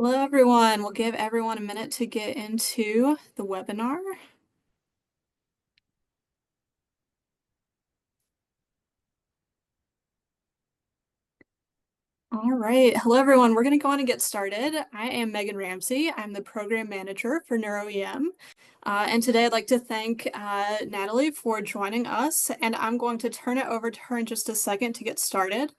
Hello, everyone. We'll give everyone a minute to get into the webinar. All right. Hello, everyone. We're going to go on and get started. I am Megan Ramsey. I'm the program manager for Neuro-EM. And today I'd like to thank Natalie for joining us, and I'm going to turn it over to her in just a second to get started.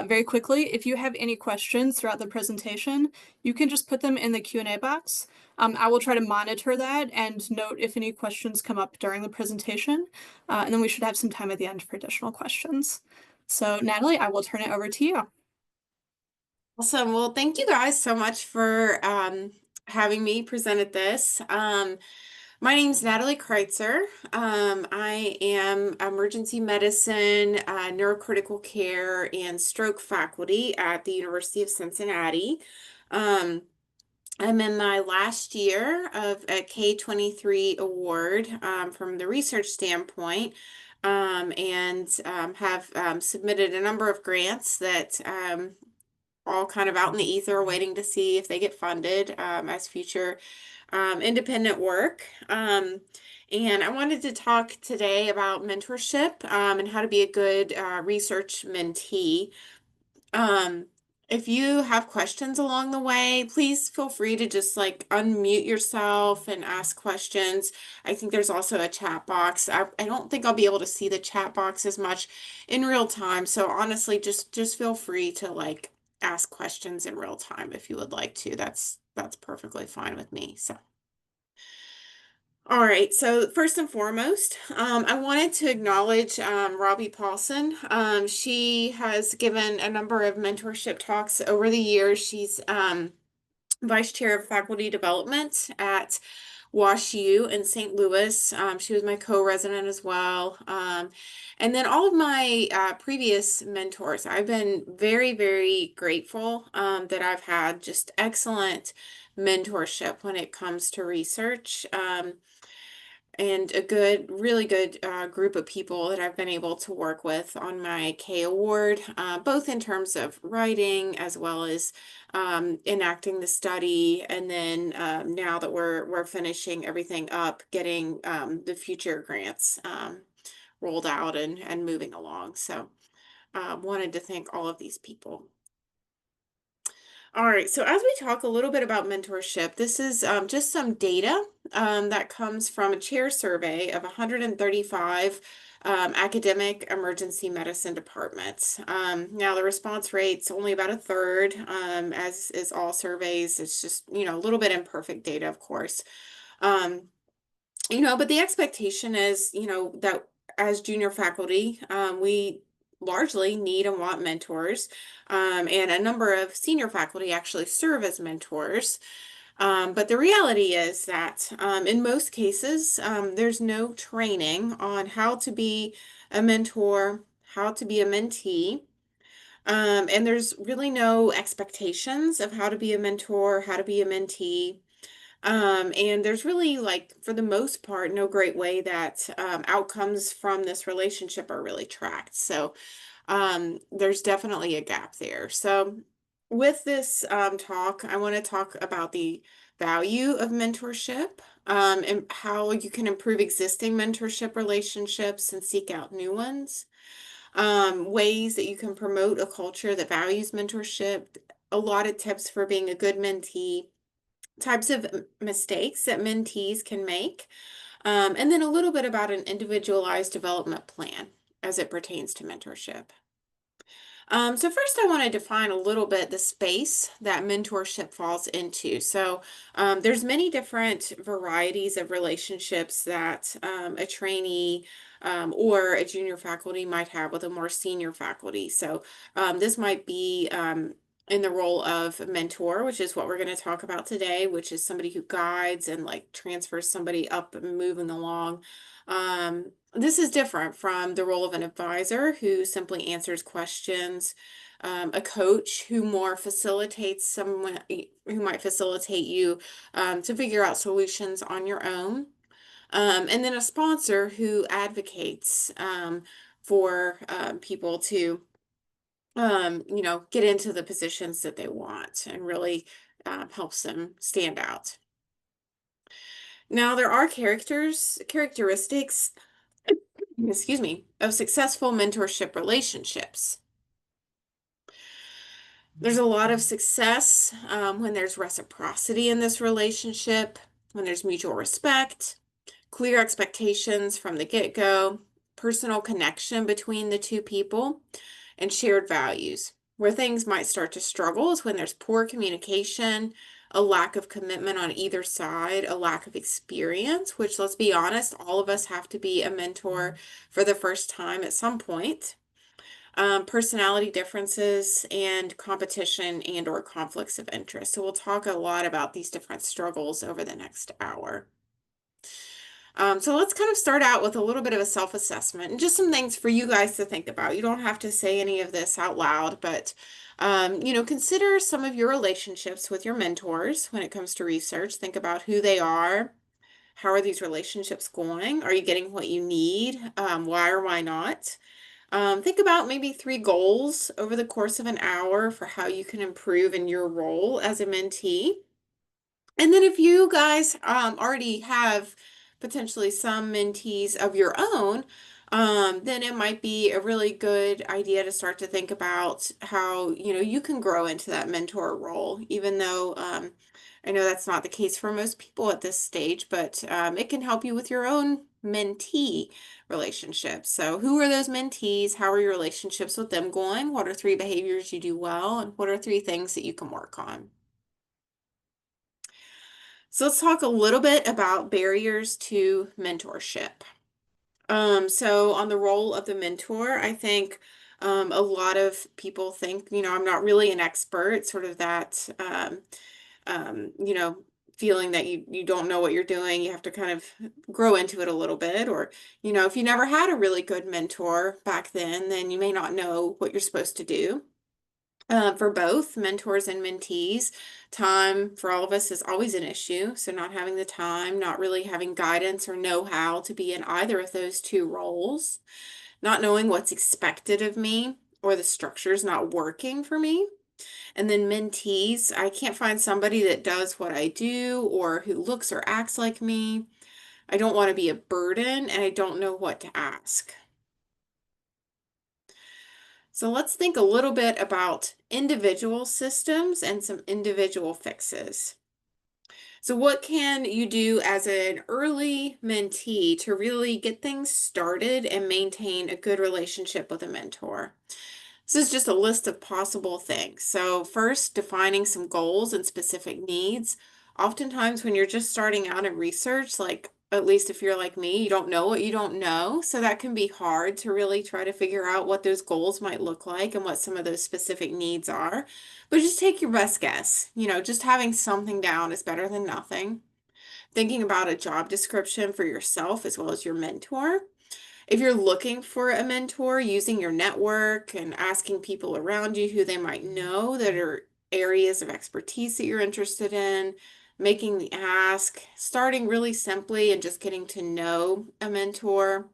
Very quickly, if you have any questions throughout the presentation, you can just put them in the Q&A box. I will try to monitor that and note if any questions come up during the presentation, and then we should have some time at the end for additional questions. So Natalie, I will turn it over to you. Awesome. Well, thank you guys so much for having me present at this. My name is Natalie Kreitzer. I am emergency medicine, neurocritical care, and stroke faculty at the University of Cincinnati. I'm in my last year of a K-23 award from the research standpoint, and have submitted a number of grants that all kind of out in the ether, waiting to see if they get funded as future independent work. And I wanted to talk today about mentorship and how to be a good research mentee. Um, if you have questions along the way, please feel free to just like unmute yourself and ask questions. I think there's also a chat box. I don't think I'll be able to see the chat box as much in real time. So honestly, just feel free to like ask questions in real time if you would like to. That's perfectly fine with me. So. All right, so first and foremost, I wanted to acknowledge Robbie Paulson. She has given a number of mentorship talks over the years. She's Vice Chair of Faculty Development at WashU in St. Louis. She was my co-resident as well. And then all of my previous mentors, I've been very, very grateful that I've had just excellent mentorship when it comes to research. And a really good group of people that I've been able to work with on my K Award, both in terms of writing as well as enacting the study, and then now that we're finishing everything up, getting the future grants rolled out and moving along. So wanted to thank all of these people. All right, so as we talk a little bit about mentorship, this is just some data that comes from a chair survey of 135 academic emergency medicine departments. Now, the response rate's only about a third, as is all surveys. It's just, a little bit imperfect data, of course. Um, but the expectation is, that as junior faculty, we largely need and want mentors. And a number of senior faculty actually serve as mentors. But the reality is that in most cases, there's no training on how to be a mentor, how to be a mentee. And there's really no expectations of how to be a mentor, how to be a mentee. And there's really, like, for the most part, no great way that outcomes from this relationship are really tracked. So there's definitely a gap there. So with this talk, I want to talk about the value of mentorship and how you can improve existing mentorship relationships and seek out new ones. Ways that you can promote a culture that values mentorship, a lot of tips for being a good mentee, types of mistakes that mentees can make, and then a little bit about an individualized development plan as it pertains to mentorship. So first I want to define a little bit the space that mentorship falls into. So there's many different varieties of relationships that a trainee or a junior faculty might have with a more senior faculty. So this might be in the role of mentor, which is what we're going to talk about today, which is somebody who guides and like transfers somebody up and moving along. This is different from the role of an advisor who simply answers questions, a coach who more facilitates someone who might facilitate you to figure out solutions on your own. And then a sponsor who advocates for people to get into the positions that they want and really helps them stand out. Now, there are characteristics, excuse me, of successful mentorship relationships. There's a lot of success when there's reciprocity in this relationship, when there's mutual respect, clear expectations from the get-go, personal connection between the two people, and shared values. Where things might start to struggle is when there's poor communication, a lack of commitment on either side, a lack of experience, which, let's be honest, all of us have to be a mentor for the first time at some point. Personality differences and competition and/or conflicts of interest. So we'll talk a lot about these different struggles over the next hour. So let's kind of start out with a little bit of a self-assessment and just some things for you guys to think about. You don't have to say any of this out loud, but consider some of your relationships with your mentors when it comes to research. Think about who they are. How are these relationships going? Are you getting what you need? Why or why not? Think about maybe 3 goals over the course of an hour for how you can improve in your role as a mentee. And then if you guys already have potentially some mentees of your own, then it might be a really good idea to start to think about how, you can grow into that mentor role, even though I know that's not the case for most people at this stage, but it can help you with your own mentee relationships. So who are those mentees? How are your relationships with them going? What are 3 behaviors you do well? And what are 3 things that you can work on? So let's talk a little bit about barriers to mentorship. So on the role of the mentor, I think a lot of people think, I'm not really an expert, sort of that, um, you know, feeling that you don't know what you're doing. You have to kind of grow into it a little bit. Or, if you never had a really good mentor back then you may not know what you're supposed to do. For both mentors and mentees, time for all of us is always an issue. So not having the time, not really having guidance or know-how to be in either of those 2 roles, not knowing what's expected of me, or the structure's not working for me. And then mentees, I can't find somebody that does what I do or who looks or acts like me. I don't want to be a burden, and I don't know what to ask. So let's think a little bit about individual systems and some individual fixes. So what can you do as an early mentee to really get things started and maintain a good relationship with a mentor? This is just a list of possible things. So first, defining some goals and specific needs. Oftentimes when you're just starting out in research, like at least if you're like me, you don't know what you don't know. So that can be hard to really try to figure out what those goals might look like and what some of those specific needs are. But just take your best guess. Just having something down is better than nothing. Thinking about a job description for yourself as well as your mentor. If you're looking for a mentor, using your network and asking people around you who they might know that are areas of expertise that you're interested in, making the ask, starting really simply and just getting to know a mentor.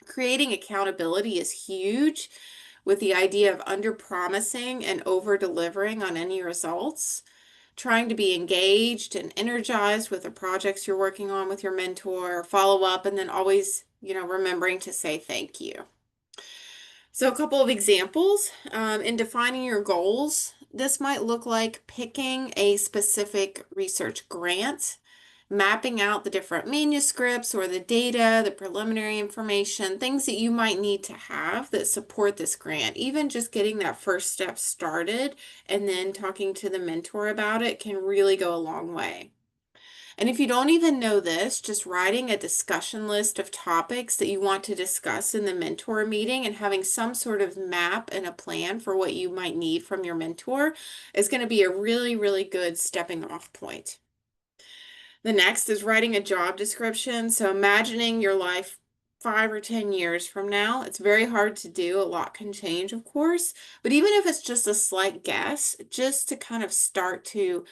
Creating accountability is huge, with the idea of under-promising and over-delivering on any results. Trying to be engaged and energized with the projects you're working on with your mentor, follow up, and then always, remembering to say thank you. So a couple of examples, in defining your goals, this might look like picking a specific research grant, mapping out the different manuscripts or the data, the preliminary information, things that you might need to have that support this grant. Even just getting that first step started and then talking to the mentor about it can really go a long way. And if you don't even know this, just writing a discussion list of topics that you want to discuss in the mentor meeting and having some sort of map and a plan for what you might need from your mentor is going to be a really, really good stepping off point. The next is writing a job description. So imagining your life 5 or 10 years from now. It's very hard to do. A lot can change, of course. But even if it's just a slight guess, just to kind of start to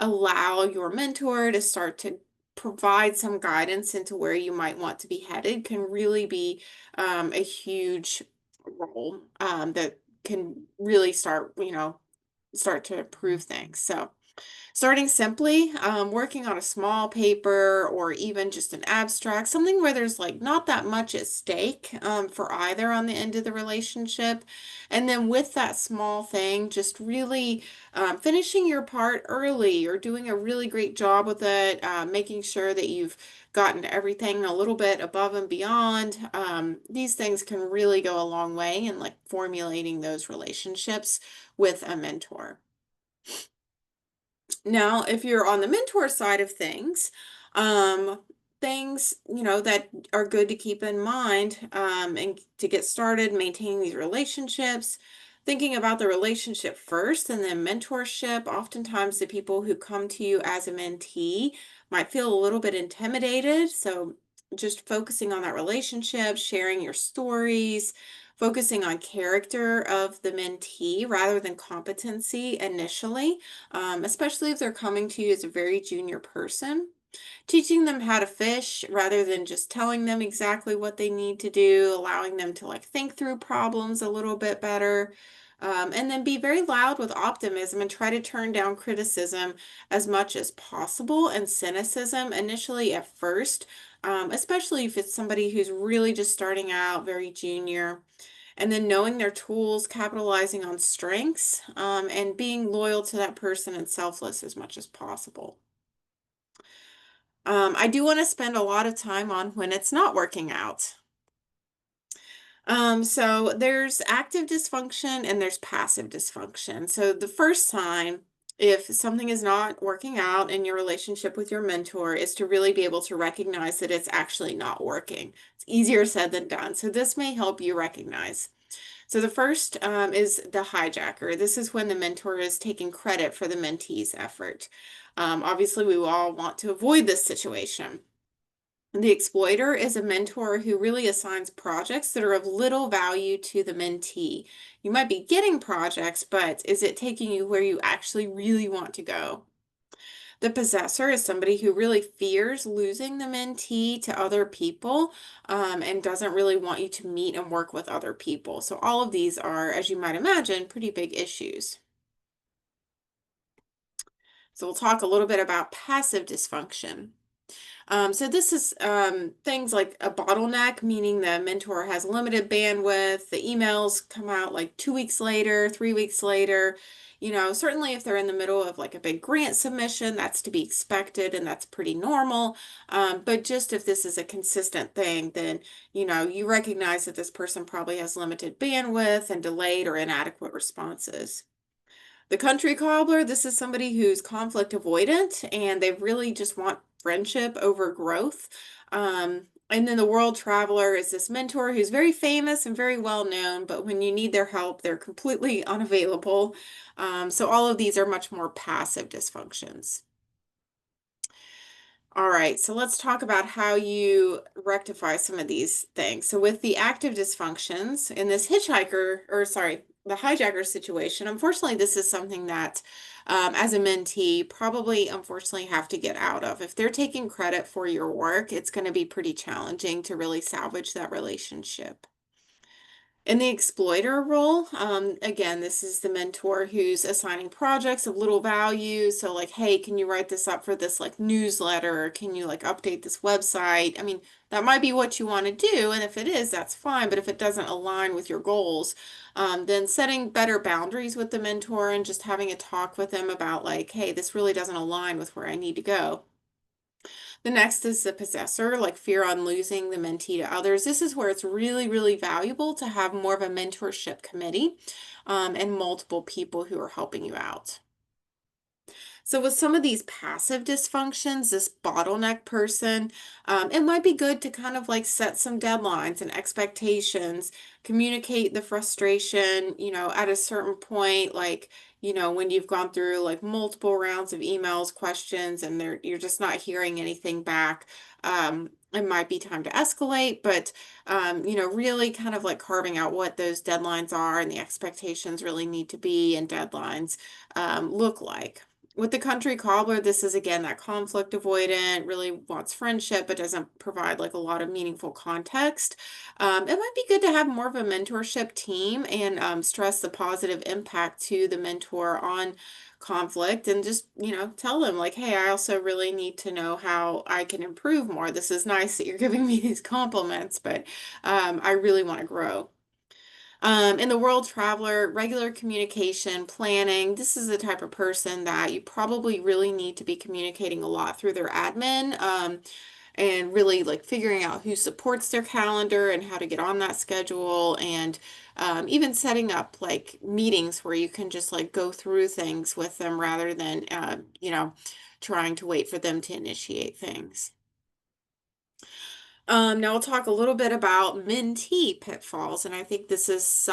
allow your mentor to start to provide some guidance into where you might want to be headed can really be a huge role that can really start to improve things. So Starting simply, working on a small paper or even just an abstract, something where there's like not that much at stake for either on the end of the relationship. And then with that small thing, just really finishing your part early or doing a really great job with it, making sure that you've gotten everything a little bit above and beyond. These things can really go a long way in like formulating those relationships with a mentor. Now, if you're on the mentor side of things, things, that are good to keep in mind, and to get started maintaining these relationships, thinking about the relationship first and then mentorship. Oftentimes, the people who come to you as a mentee might feel a little bit intimidated. So, just focusing on that relationship, sharing your stories, focusing on character of the mentee rather than competency initially, especially if they're coming to you as a very junior person. Teaching them how to fish rather than just telling them exactly what they need to do, allowing them to like think through problems a little bit better. And then be very loud with optimism and try to turn down criticism as much as possible and cynicism initially at first, especially if it's somebody who's really just starting out, very junior. And then knowing their tools, capitalizing on strengths, and being loyal to that person and selfless as much as possible. I do want to spend a lot of time on when it's not working out. So there's active dysfunction and there's passive dysfunction. So the first time, if something is not working out in your relationship with your mentor, is to really be able to recognize that it's actually not working. It's easier said than done. So this may help you recognize. So the first is the hijacker. This is when the mentor is taking credit for the mentee's effort. Obviously, we all want to avoid this situation. The exploiter is a mentor who really assigns projects that are of little value to the mentee. You might be getting projects, but is it taking you where you actually really want to go? The possessor is somebody who really fears losing the mentee to other people, and doesn't really want you to meet and work with other people. So all of these are, as you might imagine, pretty big issues. So we'll talk a little bit about passive dysfunction. So this is things like a bottleneck, meaning the mentor has limited bandwidth. The emails come out like 2 weeks later, 3 weeks later. Certainly if they're in the middle of like a big grant submission, that's to be expected and that's pretty normal. But just if this is a consistent thing, then, you recognize that this person probably has limited bandwidth and delayed or inadequate responses. The country cobbler, this is somebody who's conflict avoidant and they really just want friendship over growth. And then the world traveler is this mentor who's very famous and very well known, but when you need their help, they're completely unavailable. So all of these are much more passive dysfunctions. All right, so let's talk about how you rectify some of these things. So with the active dysfunctions in this the hijacker situation, unfortunately, this is something that, as a mentee, probably unfortunately have to get out of. If they're taking credit for your work, it's going to be pretty challenging to really salvage that relationship. In the exploiter role, again, this is the mentor who's assigning projects of little value. So like, hey, can you write this up for this like newsletter? Or can you like update this website? I mean, that might be what you want to do. And if it is, that's fine. But if it doesn't align with your goals, then setting better boundaries with the mentor and just having a talk with them about like, hey, this really doesn't align with where I need to go. The next is the possessor, like fear on losing the mentee to others. This is where it's really, really valuable to have more of a mentorship committee, and multiple people who are helping you out. So with some of these passive dysfunctions, this bottleneck person, it might be good to kind of like set some deadlines and expectations, communicate the frustration, at a certain point, like, when you've gone through like multiple rounds of emails, questions, and you're just not hearing anything back. It might be time to escalate, but really kind of like carving out what those deadlines are and the expectations really need to be and deadlines look like. With the country cobbler, this is again that conflict avoidant, really wants friendship, but doesn't provide like a lot of meaningful context. It might be good to have more of a mentorship team and stress the positive impact to the mentor on conflict and just, tell them like, hey, I also really need to know how I can improve more. This is nice that you're giving me these compliments, but I really want to grow. In the world traveler, regular communication, planning, this is the type of person that you probably really need to be communicating a lot through their admin, and really like figuring out who supports their calendar and how to get on that schedule, and even setting up like meetings where you can just like go through things with them rather than, trying to wait for them to initiate things. Now we'll talk a little bit about mentee pitfalls, and I think this is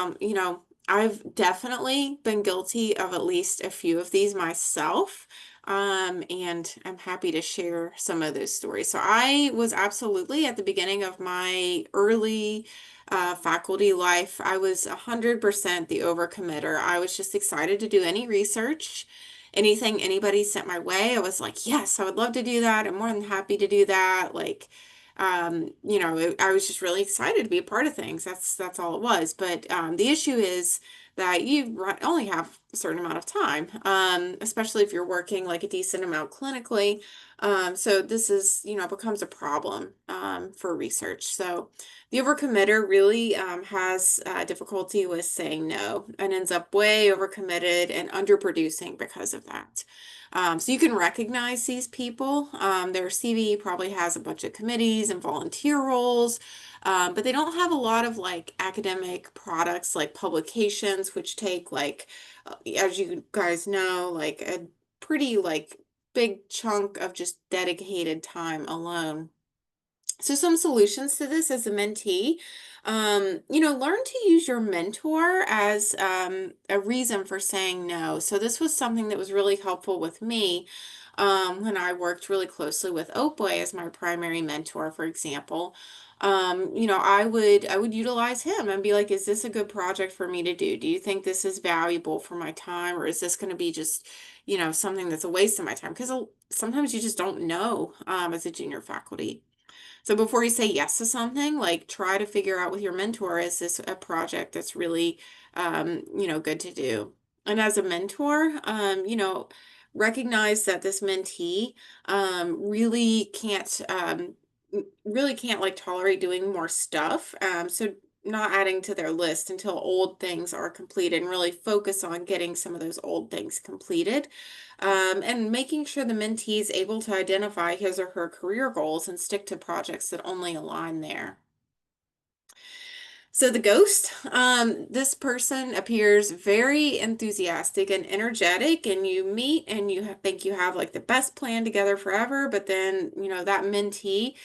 I've definitely been guilty of at least a few of these myself, and I'm happy to share some of those stories. So I was absolutely at the beginning of my early faculty life, I was 100% the overcommitter. I was just excited to do any research. Anything anybody sent my way, I was like, yes, I would love to do that. I'm more than happy to do that. Like, I was just really excited to be a part of things. That's all it was. But the issue is that only have a certain amount of time, especially if you're working like a decent amount clinically. So this is, becomes a problem for research. So the overcommitter really has difficulty with saying no and ends up way overcommitted and underproducing because of that. So you can recognize these people. Their CV probably has a bunch of committees and volunteer roles, but they don't have a lot of like academic products like publications, which take like, as you guys know, like a pretty like big chunk of just dedicated time alone. So some solutions to this as a mentee, learn to use your mentor as a reason for saying no. So this was something that was really helpful with me when I worked really closely with Opway as my primary mentor, for example. I would utilize him and be like, is this a good project for me to do? Do you think this is valuable for my time, or is this going to be just, something that's a waste of my time? Because sometimes you just don't know as a junior faculty. So before you say yes to something, like try to figure out with your mentor, is this a project that's really, good to do? And as a mentor, recognize that this mentee really can't like tolerate doing more stuff. So not adding to their list until old things are completed, and really focus on getting some of those old things completed, and making sure the mentee is able to identify his or her career goals and stick to projects that only align there. So the ghost, this person appears very enthusiastic and energetic, and you meet and think you have like the best plan together forever, but then, that mentee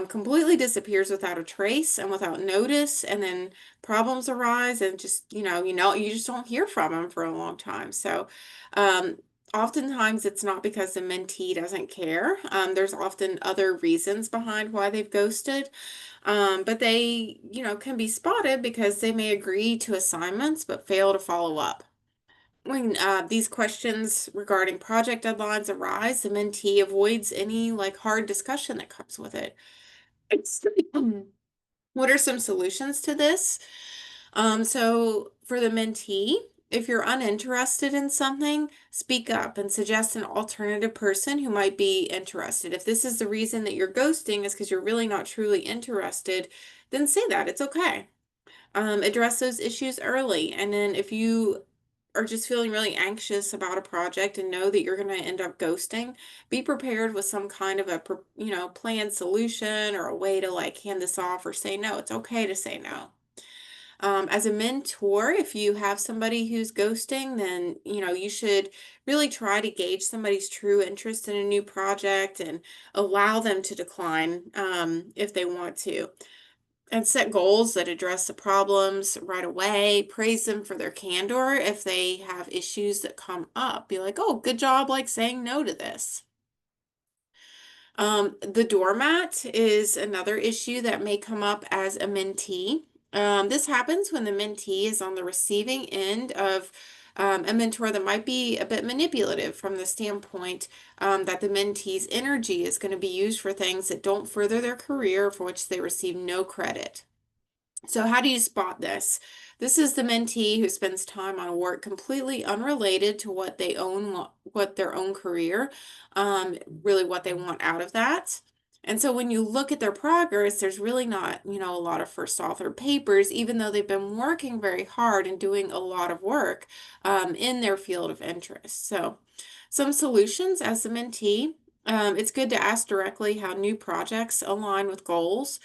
completely disappears without a trace and without notice, and then problems arise and just, you just don't hear from them for a long time. So, oftentimes it's not because the mentee doesn't care. There's often other reasons behind why they've ghosted. But they, can be spotted because they may agree to assignments but fail to follow up. When these questions regarding project deadlines arise, the mentee avoids any like hard discussion that comes with it. It's, what are some solutions to this? So for the mentee, if you're uninterested in something, speak up and suggest an alternative person who might be interested. If this is the reason that you're ghosting is because you're really not truly interested, then say that. It's okay. Address those issues early. And then if you are just feeling really anxious about a project and know that you're going to end up ghosting, be prepared with some kind of planned solution or a way to like hand this off or say no. It's okay to say no. As a mentor, if you have somebody who's ghosting, then you should really try to gauge somebody's true interest in a new project and allow them to decline if they want to. And set goals that address the problems right away. Praise them for their candor if they have issues that come up. Be like, oh, good job, like saying no to this. The doormat is another issue that may come up as a mentee. This happens when the mentee is on the receiving end of a mentor that might be a bit manipulative from the standpoint that the mentee's energy is going to be used for things that don't further their career, for which they receive no credit. So how do you spot this? This is the mentee who spends time on work completely unrelated to what they own, what their own career, really what they want out of that. And so when you look at their progress, there's really not, a lot of first author papers, even though they've been working very hard and doing a lot of work in their field of interest. So some solutions as a mentee, it's good to ask directly how new projects align with goals.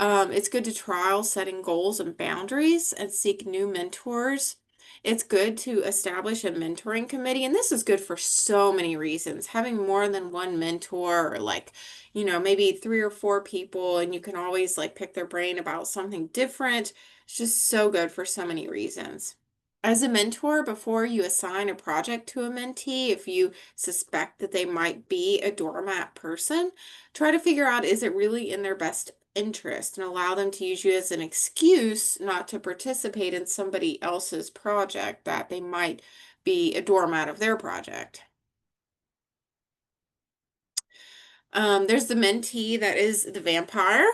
It's good to trial setting goals and boundaries and seek new mentors. It's good to establish a mentoring committee, and this is good for so many reasons. Having more than one mentor, or like, maybe 3 or 4 people, and you can always like pick their brain about something different. It's just so good for so many reasons. As a mentor, before you assign a project to a mentee, if you suspect that they might be a doormat person, try to figure out, is it really in their best interest, and allow them to use you as an excuse not to participate in somebody else's project that they might be a doormat of their project. There's the mentee that is the vampire.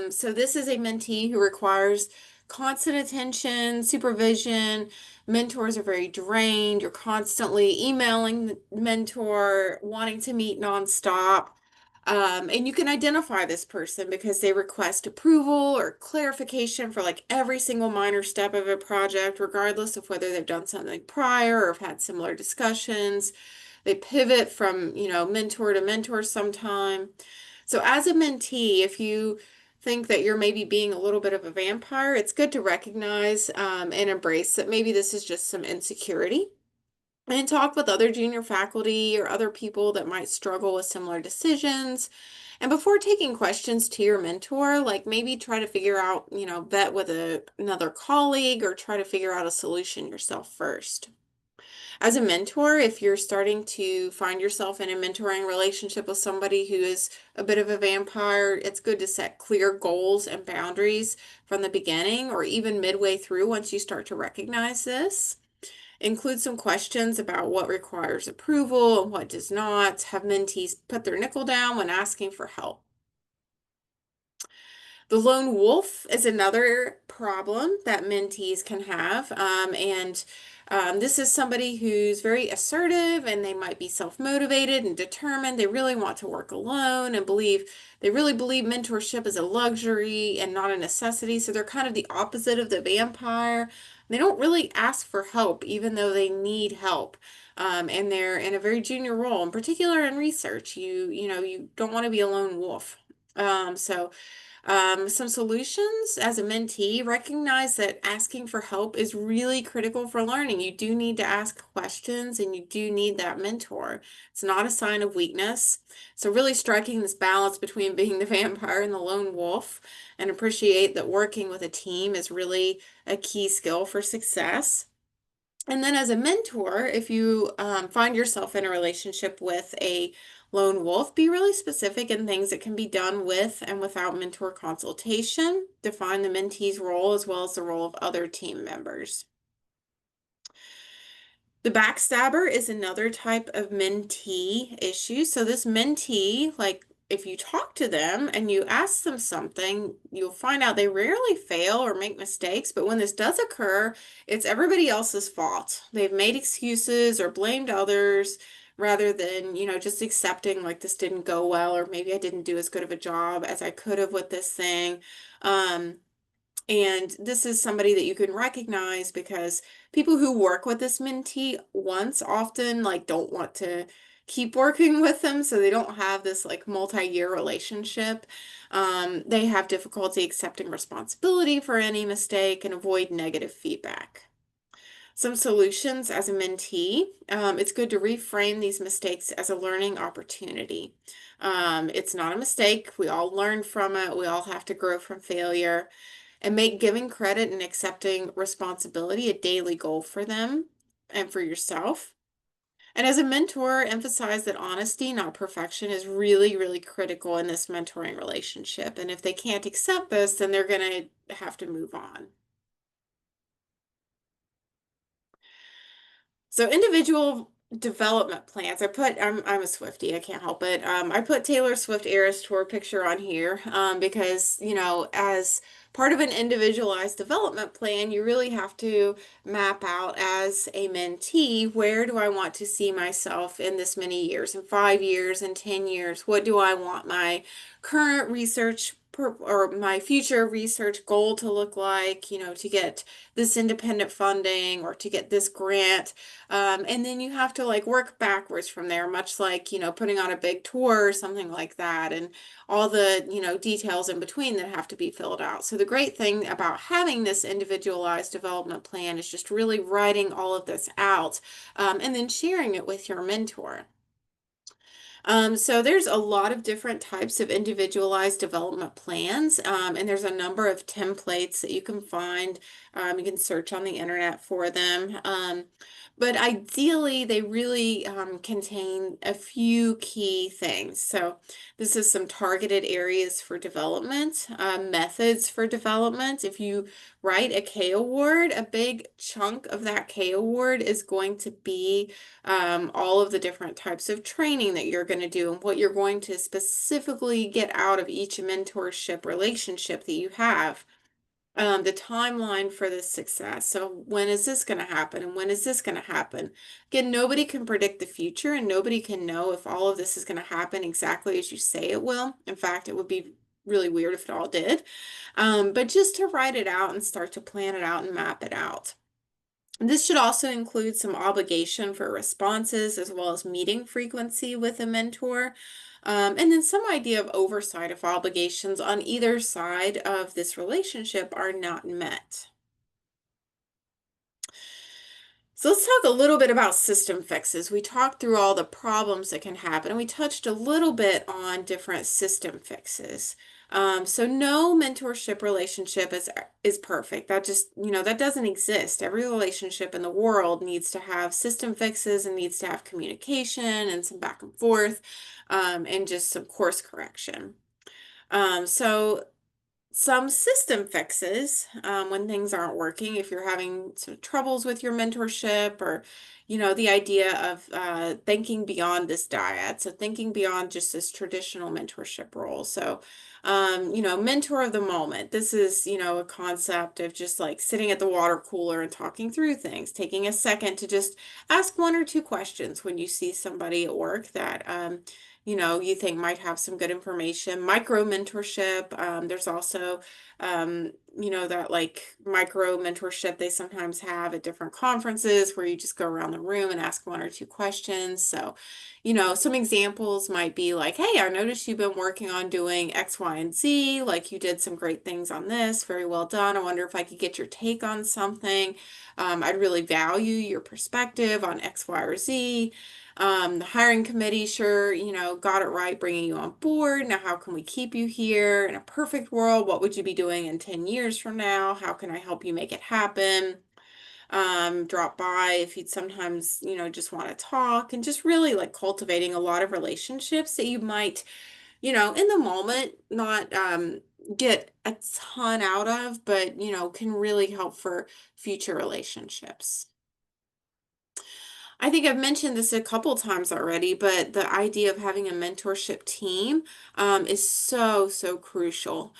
So this is a mentee who requires constant attention, supervision. Mentors are very drained. You're constantly emailing the mentor, wanting to meet nonstop. And you can identify this person because they request approval or clarification for like every single minor step of a project, regardless of whether they've done something prior or have had similar discussions. They pivot from, mentor to mentor sometime. So as a mentee, if you think that you're maybe being a little bit of a vampire, it's good to recognize and embrace that maybe this is just some insecurity. And talk with other junior faculty or other people that might struggle with similar decisions. And before taking questions to your mentor, like maybe try to figure out, vet with another colleague or try to figure out a solution yourself first. As a mentor, if you're starting to find yourself in a mentoring relationship with somebody who is a bit of a vampire, it's good to set clear goals and boundaries from the beginning or even midway through once you start to recognize this. Include some questions about what requires approval and what does not. Have mentees put their nickel down when asking for help. The lone wolf is another problem that mentees can have. This is somebody who's very assertive and they might be self-motivated and determined. They really want to work alone and they really believe mentorship is a luxury and not a necessity. So they're kind of the opposite of the vampire. They don't really ask for help, even though they need help. And they're in a very junior role, in particular in research. You don't want to be a lone wolf. Some solutions as a mentee, recognize that asking for help is really critical for learning. You do need to ask questions and you do need that mentor. It's not a sign of weakness. So really striking this balance between being the vampire and the lone wolf, and appreciate that working with a team is really a key skill for success. And then as a mentor, if you find yourself in a relationship with a lone wolf, be really specific in things that can be done with and without mentor consultation. Define the mentee's role as well as the role of other team members. The backstabber is another type of mentee issue. So this mentee, like if you talk to them and you ask them something, you'll find out they rarely fail or make mistakes. But when this does occur, it's everybody else's fault. They've made excuses or blamed others rather than, just accepting like this didn't go well, or maybe I didn't do as good of a job as I could have with this thing. And this is somebody that you can recognize because people who work with this mentee once often like don't want to keep working with them, so they don't have this like multi-year relationship. They have difficulty accepting responsibility for any mistake and avoid negative feedback. Some solutions as a mentee, it's good to reframe these mistakes as a learning opportunity. It's not a mistake. We all learn from it. We all have to grow from failure, and make giving credit and accepting responsibility a daily goal for them and for yourself. And as a mentor, emphasize that honesty, not perfection, is really, really critical in this mentoring relationship. And if they can't accept this, then they're going to have to move on. So individual development plans. I'm a Swiftie, I can't help it. I put Taylor Swift Eras Tour picture on here because, as part of an individualized development plan, you really have to map out as a mentee, where do I want to see myself in this many years, in 5 years, in 10 years? What do I want my current research or my future research goal to look like, to get this independent funding or to get this grant. And then you have to like work backwards from there, much like, putting on a big tour or something like that, and all the, details in between that have to be filled out. So the great thing about having this individualized development plan is just really writing all of this out, and then sharing it with your mentor. So there's a lot of different types of individualized development plans, and there's a number of templates that you can find. You can search on the internet for them. But ideally, they really contain a few key things. So this is some targeted areas for development, methods for development. If you write a K award, a big chunk of that K award is going to be all of the different types of training that you're going to do and what you're going to specifically get out of each mentorship relationship that you have. The timeline for this success. So when is this going to happen? And when is this going to happen? Again, nobody can predict the future and nobody can know if all of this is going to happen exactly as you say it will. In fact, it would be really weird if it all did. But just to write it out and start to plan it out and map it out. This should also include some obligation for responses as well as meeting frequency with a mentor, and then some idea of oversight if obligations on either side of this relationship are not met. So let's talk a little bit about system fixes. We talked through all the problems that can happen, and we touched a little bit on different system fixes. So no mentorship relationship is perfect. That just, that doesn't exist. Every relationship in the world needs to have system fixes and needs to have communication and some back and forth, and just some course correction. So some system fixes when things aren't working, if you're having some troubles with your mentorship, or the idea of thinking beyond this dyad, so thinking beyond just this traditional mentorship role. So mentor of the moment. This is a concept of just like sitting at the water cooler and talking through things, taking a second to just ask one or two questions when you see somebody at work that you think might have some good information. Micro mentorship. There's also, that like micro mentorship they sometimes have at different conferences where you just go around the room and ask one or two questions. So, some examples might be like, hey, I noticed you've been working on doing X, Y, and Z. Like you did some great things on this. Very well done. I wonder if I could get your take on something. I'd really value your perspective on X, Y, or Z. The hiring committee, sure, got it right bringing you on board. Now, how can we keep you here? In a perfect world, what would you be doing in 10 years from now? How can I help you make it happen? Drop by if you'd sometimes, just want to talk, and just really like cultivating a lot of relationships that you might, in the moment not get a ton out of, but, can really help for future relationships. I think I've mentioned this a couple times already, but the idea of having a mentorship team is so, so crucial.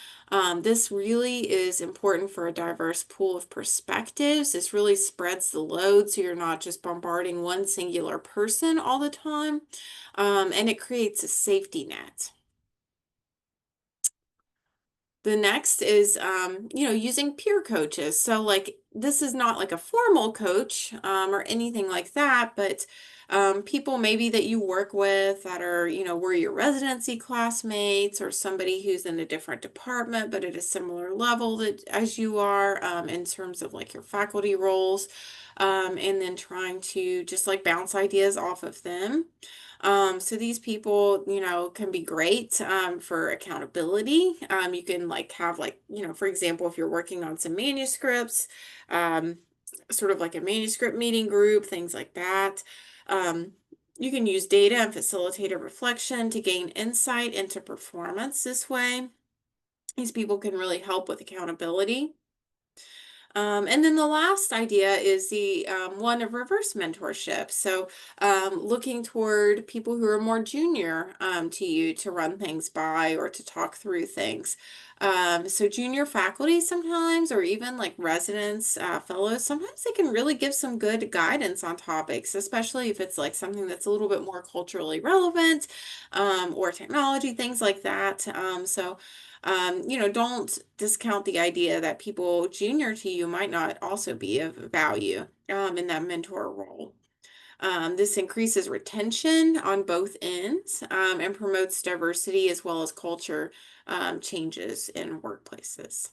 This really is important for a diverse pool of perspectives. This really spreads the load so you're not just bombarding one singular person all the time, and it creates a safety net. The next is, using peer coaches. So like this is not like a formal coach or anything like that, but people maybe that you work with that are, were your residency classmates, or somebody who's in a different department but at a similar level that as you are, in terms of like your faculty roles, and then trying to just like bounce ideas off of them. So these people, can be great for accountability. You can like have like, for example, if you're working on some manuscripts, um, sort of like a manuscript meeting group, things like that. Um, you can use data and facilitate a reflection to gain insight into performance this way. These people can really help with accountability. And then the last idea is the one of reverse mentorship. So, looking toward people who are more junior to you to run things by or to talk through things. So, junior faculty sometimes, or even like residents, fellows, sometimes they can really give some good guidance on topics, especially if it's like something that's a little bit more culturally relevant or technology, things like that. Don't discount the idea that people junior to you might not also be of value in that mentor role. This increases retention on both ends and promotes diversity as well as culture changes in workplaces.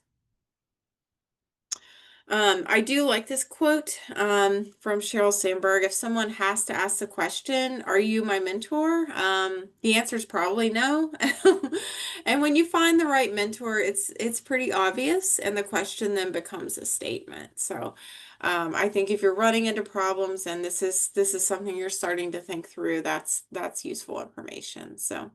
I do like this quote from Sheryl Sandberg. If someone has to ask the question, "Are you my mentor?" The answer is probably no. And when you find the right mentor, it's pretty obvious, and the question then becomes a statement. So, I think if you're running into problems and this is something you're starting to think through, that's useful information. So.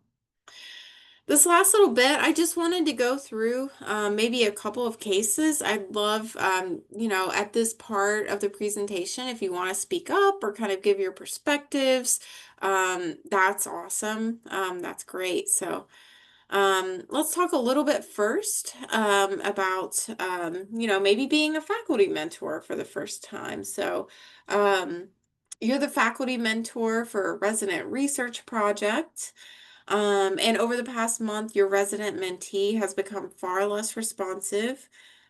This last little bit, I just wanted to go through maybe a couple of cases. I'd love, at this part of the presentation, if you want to speak up or kind of give your perspectives, that's awesome. That's great. So let's talk a little bit first about, maybe being a faculty mentor for the first time. So um, you're the faculty mentor for a resident research project. And over the past month, your resident mentee has become far less responsive.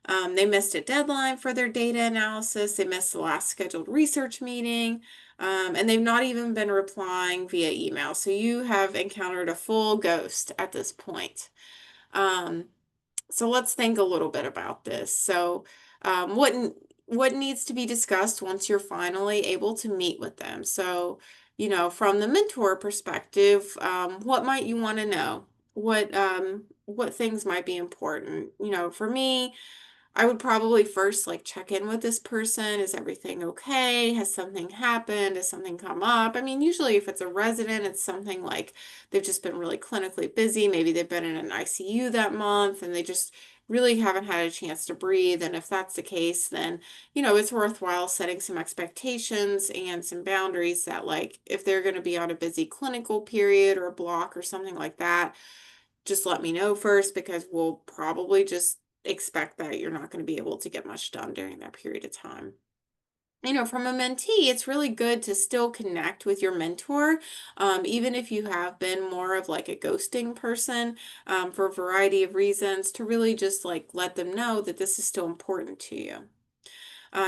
They missed a deadline for their data analysis. They missed the last scheduled research meeting. And they've not even been replying via email. So you have encountered a full ghost at this point. Um, so let's think a little bit about this. So, what needs to be discussed once you're finally able to meet with them? So, from the mentor perspective, what might you want to know? What things might be important? For me, I would probably first like check in with this person. Is everything okay? Has something happened? Has something come up? I mean, usually if it's a resident, it's something like they've just been really clinically busy. Maybe they've been in an ICU that month and they just really haven't had a chance to breathe. And if that's the case, then, it's worthwhile setting some expectations and some boundaries that like if they're going to be on a busy clinical period or a block or something like that, just let me know first because we'll probably just expect that you're not going to be able to get much done during that period of time. From a mentee, it's really good to still connect with your mentor, even if you have been more of like a ghosting person for a variety of reasons, to really just like let them know that this is still important to you.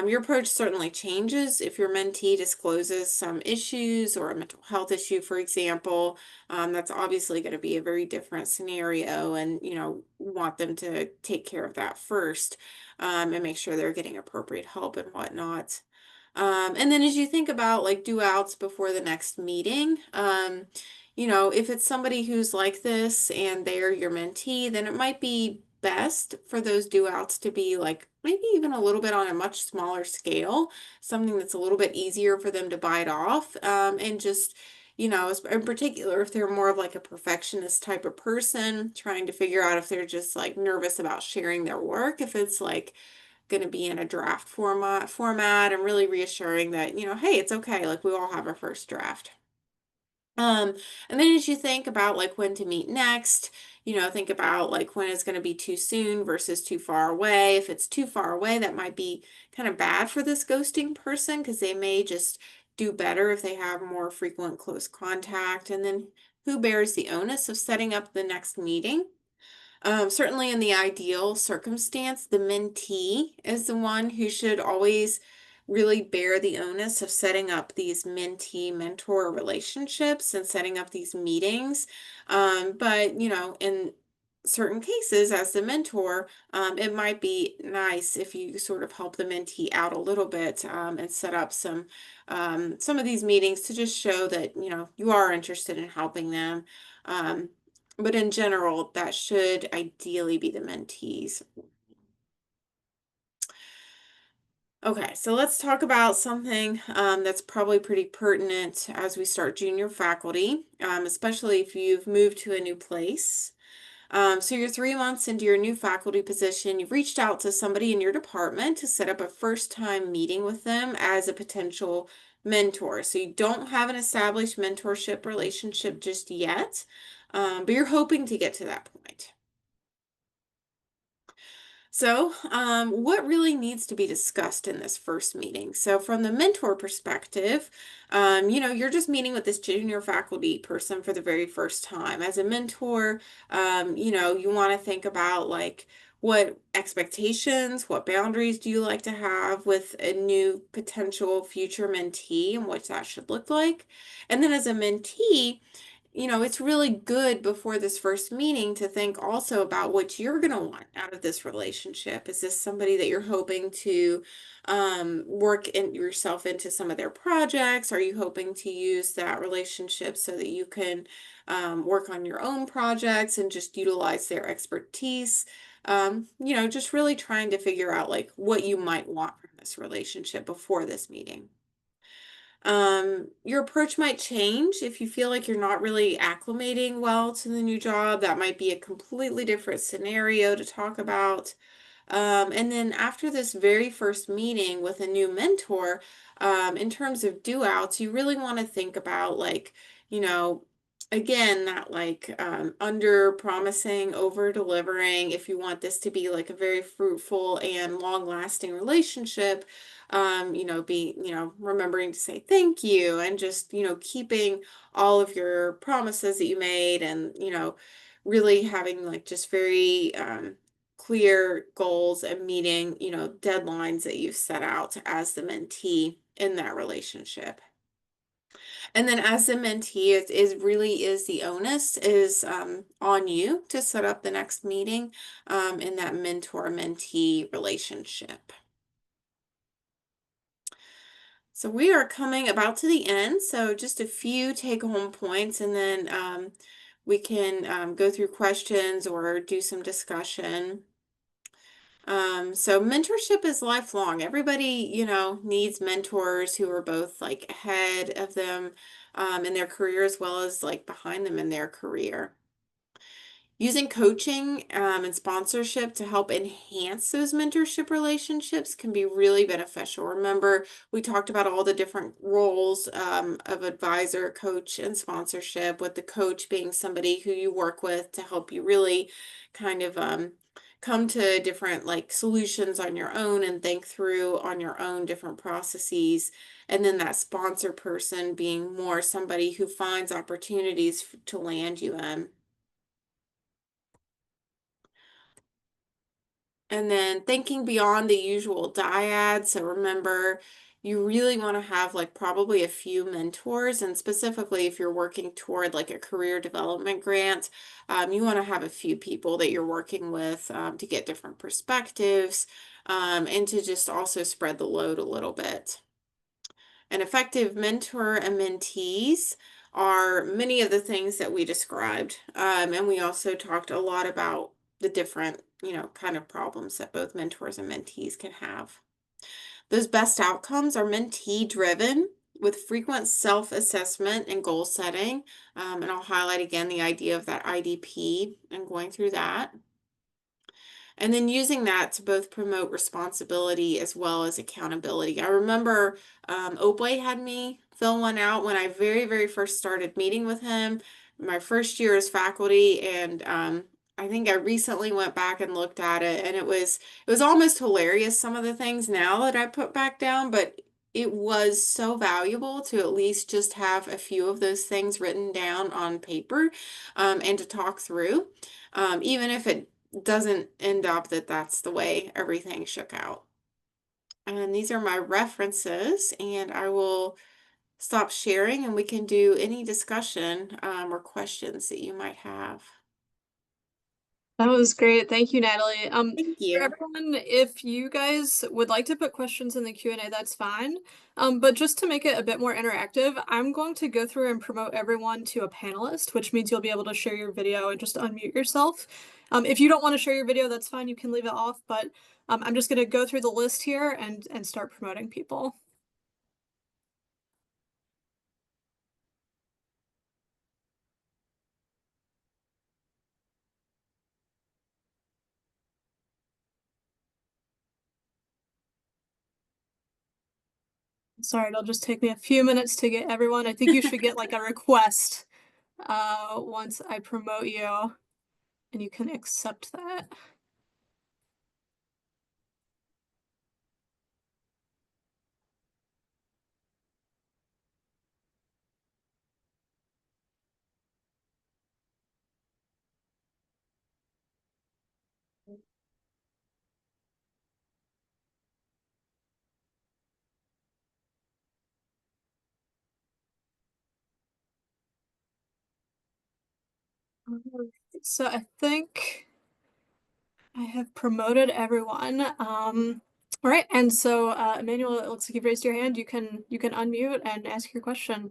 Your approach certainly changes if your mentee discloses some issues or a mental health issue, for example. That's obviously going to be a very different scenario, and want them to take care of that first and make sure they're getting appropriate help and whatnot. And then as you think about like do outs before the next meeting, if it's somebody who's like this and they're your mentee, then it might be best for those do outs to be like maybe even a little bit on a much smaller scale, something that's a little bit easier for them to bite off. And just, in particular, if they're more of like a perfectionist type of person, trying to figure out if they're just like nervous about sharing their work, if it's like going to be in a draft format and really reassuring that, hey, it's okay. Like we all have our first draft. Um, and then as you think about like when to meet next, think about like when it's going to be too soon versus too far away. If it's too far away, that might be kind of bad for this ghosting person because they may just do better if they have more frequent close contact. And then who bears the onus of setting up the next meeting? Certainly in the ideal circumstance, the mentee is the one who should always really bear the onus of setting up these mentee-mentor relationships and setting up these meetings. But, in certain cases, as the mentor, it might be nice if you sort of help the mentee out a little bit and set up some of these meetings to just show that, you are interested in helping them. Um, but in general, that should ideally be the mentees. Okay, so let's talk about something that's probably pretty pertinent as we start junior faculty, especially if you've moved to a new place. So you're 3 months into your new faculty position. You've reached out to somebody in your department to set up a first time meeting with them as a potential mentor. So you don't have an established mentorship relationship just yet, but you're hoping to get to that point. So, what really needs to be discussed in this first meeting? So, from the mentor perspective, you're just meeting with this junior faculty person for the very first time. As a mentor, you want to think about like what expectations, what boundaries do you like to have with a new potential future mentee and what that should look like. And then as a mentee, it's really good before this first meeting to think also about what you're going to want out of this relationship. Is this somebody that you're hoping to work in yourself into some of their projects? Are you hoping to use that relationship so that you can work on your own projects and just utilize their expertise? Just really trying to figure out like what you might want from this relationship before this meeting. Your approach might change if you feel like you're not really acclimating well to the new job. That might be a completely different scenario to talk about. And then after this very first meeting with a new mentor, in terms of do outs, you really want to think about like, you know, again, that like under promising, over delivering. If you want this to be like a very fruitful and long lasting relationship, remembering to say thank you and just, keeping all of your promises that you made and, really having like just very, clear goals and meeting, deadlines that you've set out as the mentee in that relationship. And then as the mentee, it is really is the onus is on you to set up the next meeting in that mentor-mentee relationship. So we are coming about to the end. So just a few take-home points, and then we can go through questions or do some discussion. So mentorship is lifelong. Everybody, needs mentors who are both like ahead of them in their career as well as like behind them in their career. Using coaching and sponsorship to help enhance those mentorship relationships can be really beneficial. Remember, we talked about all the different roles of advisor, coach, and sponsorship, with the coach being somebody who you work with to help you really kind of come to different like solutions on your own and think through on your own different processes. And then that sponsor person being more somebody who finds opportunities to land you in. And then thinking beyond the usual dyad. So remember, you really want to have like probably a few mentors. And specifically, if you're working toward like a career development grant, you want to have a few people that you're working with to get different perspectives and to just also spread the load a little bit. An effective mentor and mentees are many of the things that we described. And we also talked a lot about the different, kind of problems that both mentors and mentees can have. Those best outcomes are mentee driven with frequent self-assessment and goal setting. And I'll highlight again the idea of that IDP and going through that. And then using that to both promote responsibility as well as accountability. I remember Oblay had me fill one out when I very, very first started meeting with him, my first year as faculty, and I think I recently went back and looked at it, and it was almost hilarious, some of the things now that I put back down, but it was so valuable to at least just have a few of those things written down on paper and to talk through, even if it doesn't end up that that's the way everything shook out. And these are my references, and I will stop sharing and we can do any discussion or questions that you might have. That was great. Thank you, Natalie. Thank For you. everyone, if you guys would like to put questions in the Q&A, that's fine. But just to make it a bit more interactive, I'm going to go through and promote everyone to a panelist, which means you'll be able to share your video and just unmute yourself. If you don't want to share your video, that's fine. You can leave it off, but I'm just going to go through the list here and start promoting people. Sorry, it'll just take me a few minutes to get everyone. I think you should get like a request once I promote you, and you can accept that. So I think I have promoted everyone. All right, and so Emmanuel, it looks like you've raised your hand. You can unmute and ask your question.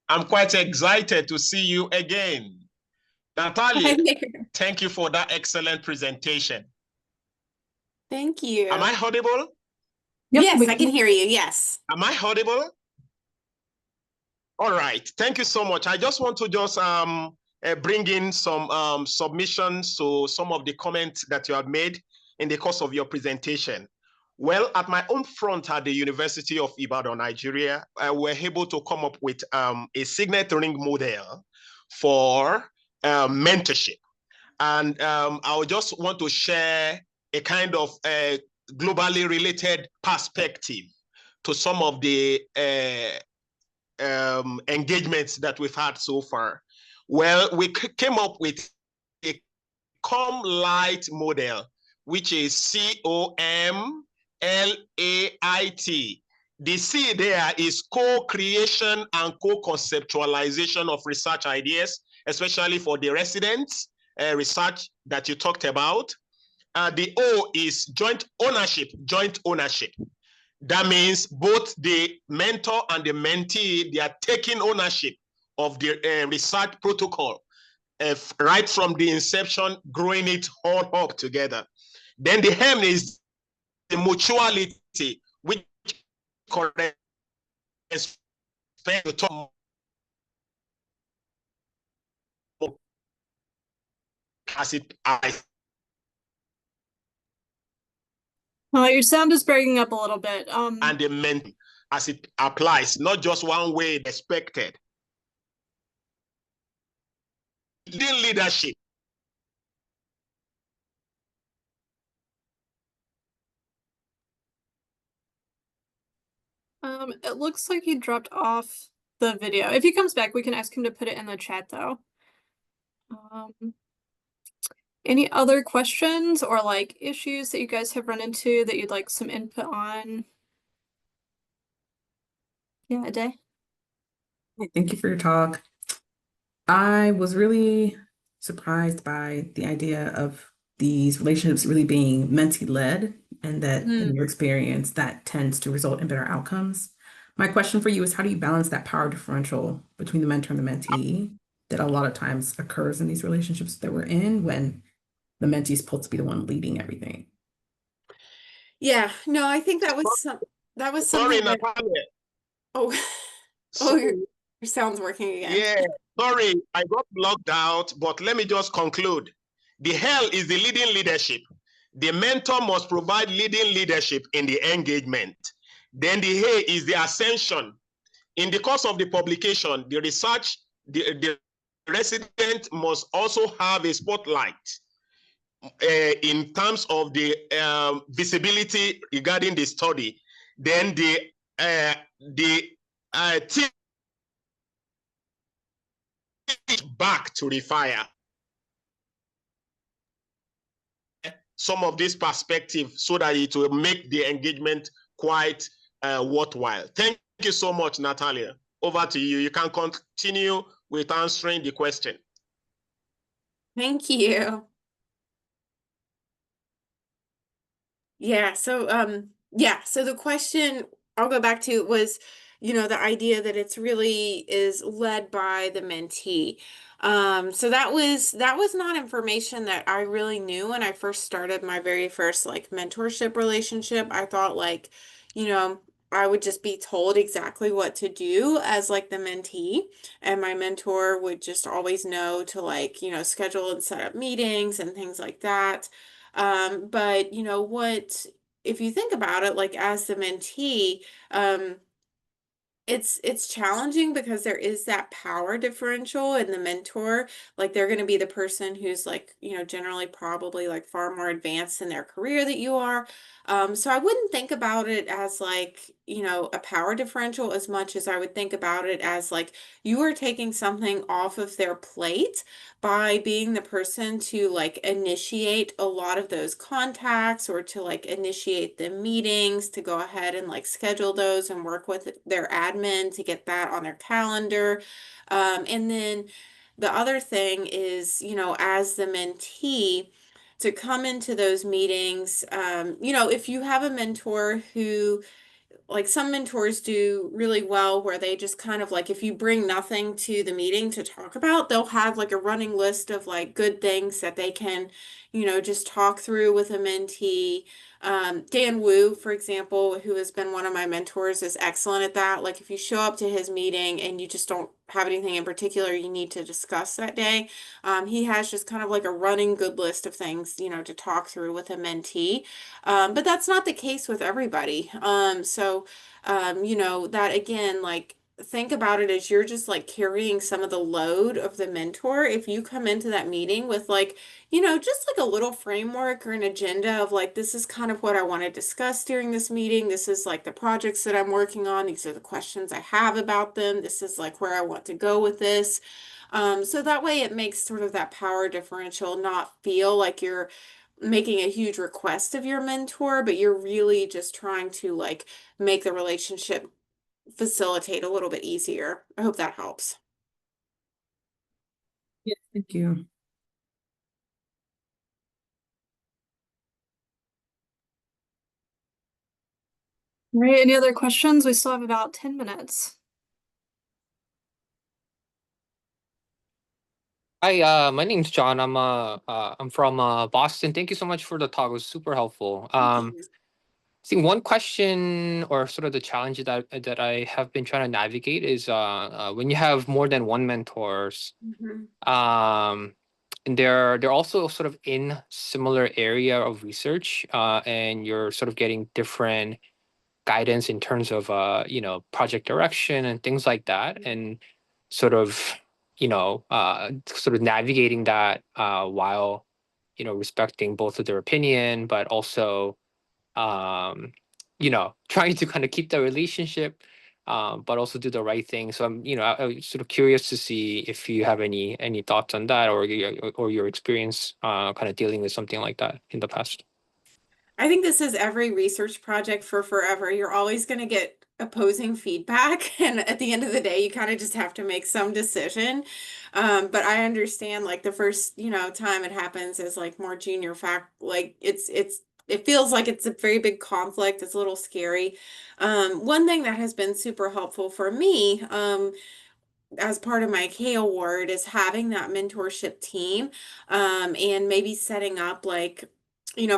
I'm quite excited to see you again. Natalie, thank you for that excellent presentation. Thank you. Am I audible? Yep, Yes, I can hear you. Yes. Am I audible? All right. Thank you so much. I just want to bring in some submissions to some of the comments that you have made in the course of your presentation. Well, at my own front at the University of Ibadan, Nigeria, we're able to come up with a signet-ring model for mentorship. And I would just want to share a kind of globally related perspective to some of the engagements that we've had so far. Well, we came up with a COM-LIGHT model, which is COM-LAIT. The C there is co-creation and co-conceptualization of research ideas, especially for the residents research that you talked about. The O is joint ownership. That means both the mentor and the mentee, they are taking ownership of the research protocol, right from the inception, growing it all up together. Then the M is the mutuality, which corresponds to talk as it your sound is breaking up a little bit. And the mentee as it applies, not just one way expected. Leadership. It looks like he dropped off the video. If he comes back, we can ask him to put it in the chat though. Any other questions or like issues that you guys have run into that you'd like some input on? Yeah, Aday. Thank you for your talk. I was really surprised by the idea of these relationships really being mentee-led, and that in your experience, that tends to result in better outcomes. My question for you is, how do you balance that power differential between the mentor and the mentee that a lot of times occurs in these relationships that we're in when the mentee is supposed to be the one leading everything? Yeah, no, I think that was something that, oh, oh, your sound's working again. Yeah, sorry, I got locked out, but let me just conclude. The L is the leading leadership. The mentor must provide leading leadership in the engagement. Then the A is the ascension. In the course of the publication, the research, the resident must also have a spotlight in terms of the visibility regarding the study. Then the team back to the fire. Some of this perspective so that it will make the engagement quite worthwhile. Thank you so much, Natalia. Over to you. You can continue with answering the question. Thank you. Yeah, so the question I'll go back to was, the idea that it's really is led by the mentee. So that was not information that I really knew when I first started my very first like mentorship relationship. I thought like, I would just be told exactly what to do as like the mentee, and my mentor would just always know to like, schedule and set up meetings and things like that. But what, if you think about it, like as the mentee, um, it's challenging because there is that power differential in the mentor. Like they're going to be the person who's like, generally probably like far more advanced in their career that you are. So I wouldn't think about it as like, a power differential as much as I would think about it as like you are taking something off of their plate by being the person to like initiate a lot of those contacts or to like initiate the meetings, to go ahead and like schedule those and work with their admin to get that on their calendar. And then the other thing is, as the mentee, to come into those meetings, if you have a mentor who, like some mentors do really well where they just kind of like if you bring nothing to the meeting to talk about, they'll have like a running list of like good things that they can, just talk through with a mentee. Dan Wu, for example, who has been one of my mentors, is excellent at that. Like if you show up to his meeting and you just don't have anything in particular you need to discuss that day, he has just kind of like a running good list of things, to talk through with a mentee. But that's not the case with everybody. That again, like think about it as you're just like carrying some of the load of the mentor. If you come into that meeting with like, just like a little framework or an agenda of like, this is kind of what I want to discuss during this meeting. This is like the projects that I'm working on. These are the questions I have about them. This is like where I want to go with this. So that way it makes sort of that power differential not feel like you're making a huge request of your mentor, but you're really just trying to like make the relationship facilitate a little bit easier. I hope that helps. Yeah, thank you. All right, any other questions? We still have about 10 minutes. Hi, my name's John. I'm from Boston. Thank you so much for the talk. It was super helpful. Thank you. See, one question or sort of the challenge that I have been trying to navigate is when you have more than one mentors, Mhm. and they're also sort of in similar area of research, and you're sort of getting different guidance in terms of project direction and things like that, and sort of sort of navigating that while respecting both of their opinion, but also trying to kind of keep the relationship, but also do the right thing. So I was sort of curious to see if you have any thoughts on that, or your experience kind of dealing with something like that in the past. I think this is every research project for forever. You're always going to get opposing feedback, and at the end of the day, you kind of just have to make some decision. But I understand, like the first, time it happens is like more junior fact, like it feels like it's a very big conflict. It's a little scary. One thing that has been super helpful for me, as part of my K award is having that mentorship team, and maybe setting up like,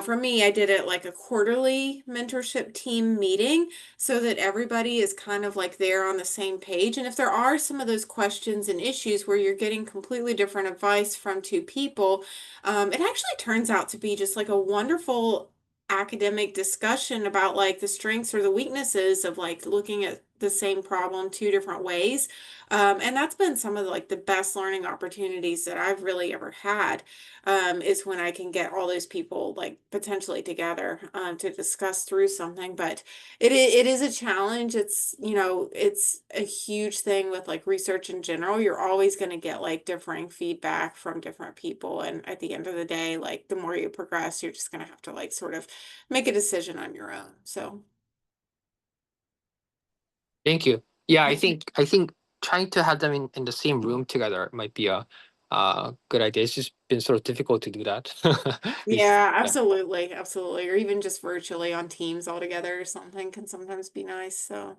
for me, I did it like a quarterly mentorship team meeting so that everybody is kind of like there on the same page. And if there are some of those questions and issues where you're getting completely different advice from two people, it actually turns out to be just like a wonderful academic discussion about like the strengths or the weaknesses of like looking at the same problem two different ways. And that's been some of like the best learning opportunities that I've really ever had, is when I can get all those people like potentially together, to discuss through something. But it is a challenge. It's a huge thing with like research in general. You're always going to get like differing feedback from different people. And at the end of the day, like the more you progress, you're just going to have to like sort of make a decision on your own. So. Thank you. Yeah, I think trying to have them in the same room together might be a good idea. It's just been sort of difficult to do that. Yeah, Yeah. absolutely, absolutely. Or even just virtually on Teams altogether or something can sometimes be nice. So,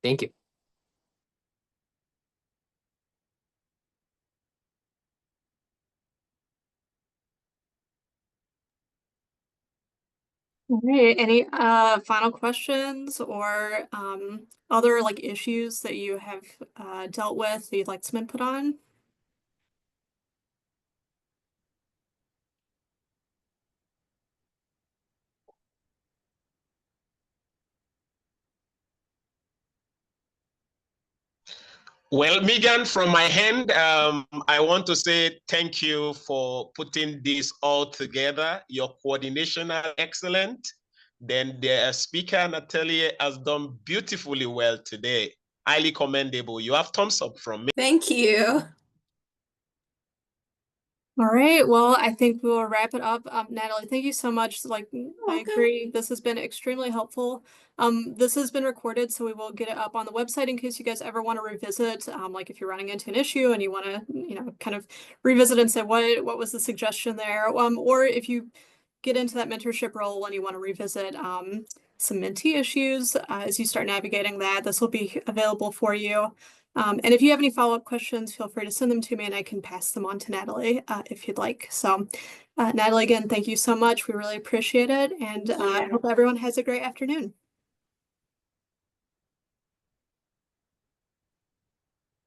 Thank you. All right. Any final questions or other like issues that you have dealt with that you'd like some input on? Well, Megan, from my hand, I want to say thank you for putting this all together. Your coordination are excellent. Then the speaker, Natalie, has done beautifully well today. Highly commendable. You have thumbs up from me. Thank you. All right, well, I think we will wrap it up. Natalie, thank you so much. Like, I Okay. agree. This has been extremely helpful. This has been recorded, so we will get it up on the website in case you guys ever want to revisit. Like if you're running into an issue and you want to, kind of revisit and say what was the suggestion there. Or if you get into that mentorship role and you want to revisit some mentee issues as you start navigating that, this will be available for you. And if you have any follow-up questions, feel free to send them to me and I can pass them on to Natalie if you'd like. So Natalie, again, thank you so much. We really appreciate it. And I hope everyone has a great afternoon.